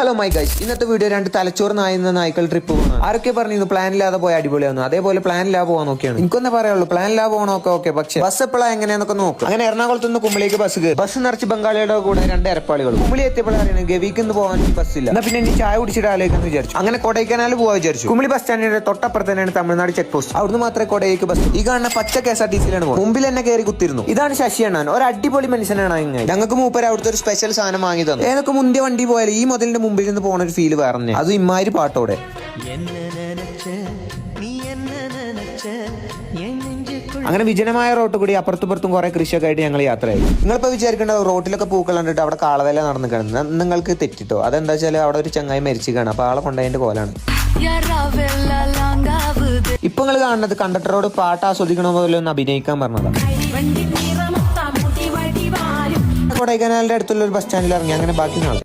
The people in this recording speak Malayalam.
ഹലോ മൈ ഗൈസ്, ഇന്നത്തെ വീഡിയോ രണ്ട് തലച്ചോറ് നായുന്ന നായ്ക്കൾ ട്രിപ്പ് പോകുന്നത്. ആരൊക്കെ പറഞ്ഞു പ്ലാനില്ലാതെ പോയി അടിപൊളിയാവുന്നു, അതേപോലെ പ്ലാനില്ലാതെ പോകാൻ നോക്കിയാണ്. എനിക്കൊന്നേ പറയുള്ളൂ, പ്ലാനില്ലാതെ പോകണമൊക്കെ ഓക്കെ, പക്ഷേ ബസ് എപ്പോഴാ എങ്ങനെയാന്നൊക്കെ നോക്കും. അങ്ങനെ എറണാകുളത്ത് നിന്ന് കുമ്പളിക്ക് ബസ് നിറച്ച് ബംഗാളിയുടെ കൂടെ രണ്ട് എരപ്പാളികൾ. കുമ്പളി എത്തിയപ്പോഴാണ് ഗവിക്ക് പോകാൻ ബസ്സില്ല. എന്നാ പിന്നെ ഇനി ചായ കുടിച്ചിട്ട് ആലോചിക്കാന്ന് വിചാരിച്ചു. അങ്ങനെ കൊടൈക്കനാൽ പോകാൻ വിചാരിച്ചു. കുമ്പളി ബസ് സ്റ്റാൻഡിന്റെ തൊട്ടപ്പുറത്ത് തന്നെയാണ് തമിഴ്നാട് ചെക്ക് പോസ്റ്റ്. അവിടുന്ന് മാത്രമേ കൊടൈക്ക് ബസ്. ഈ കാണുന്ന പച്ച KSRTC-യിലാണ് പോകുന്നത്. മുമ്പിൽ എന്നെ കയറി കുത്തിരുന്നു. ഇതാണ് ശശി അണ്ണൻ, ഒരു അടിപൊളി മനുഷ്യനാണ്. ഇങ്ങനെ ഞങ്ങൾക്ക് മൂപ്പര് അവിടുത്തെ ഒരു സ്പെഷ്യൽ സാധനം വാങ്ങി തന്നു. ഏതൊക്കെ മുന്തിയ വണ്ടി പോയാലും ഈ മുതലിന്റെ മുമ്പിൽ നിന്ന് പോണ ഒരു ഫീല് വേറെ, അത് ഇമ്മാതിരി പാട്ടോടെ. അങ്ങനെ വിജനമായ റോട്ട് കൂടി അപ്പുറത്തും കുറെ കൃഷിയൊക്കെ ആയിട്ട് ഞങ്ങൾ യാത്രയായി. നിങ്ങളിപ്പോ വിചാരിക്കേണ്ട റോട്ടിലൊക്കെ പൂക്കൾ കണ്ടിട്ട് അവിടെ കാളവേല നടന്നു കിടന്നു. നിങ്ങൾക്ക് തെറ്റിട്ടോ. അതെന്താ വെച്ചാൽ അവിടെ ഒരു ചങ്ങായി മരിച്ചു കാണാം. അപ്പൊ ആളെ കൊണ്ടതിന്റെ കോലാണ്. ഇപ്പൊ നിങ്ങൾ കാണുന്നത് കണ്ടക്ടറോട് പാട്ട് ആസ്വദിക്കണ പോലെ ഒന്ന് അഭിനയിക്കാൻ പറഞ്ഞതാണ്. കൊടൈക്കനാലിന്റെ അടുത്തുള്ള ഒരു ബസ് സ്റ്റാൻഡിൽ ഇറങ്ങി. അങ്ങനെ ബാക്കി നാളെ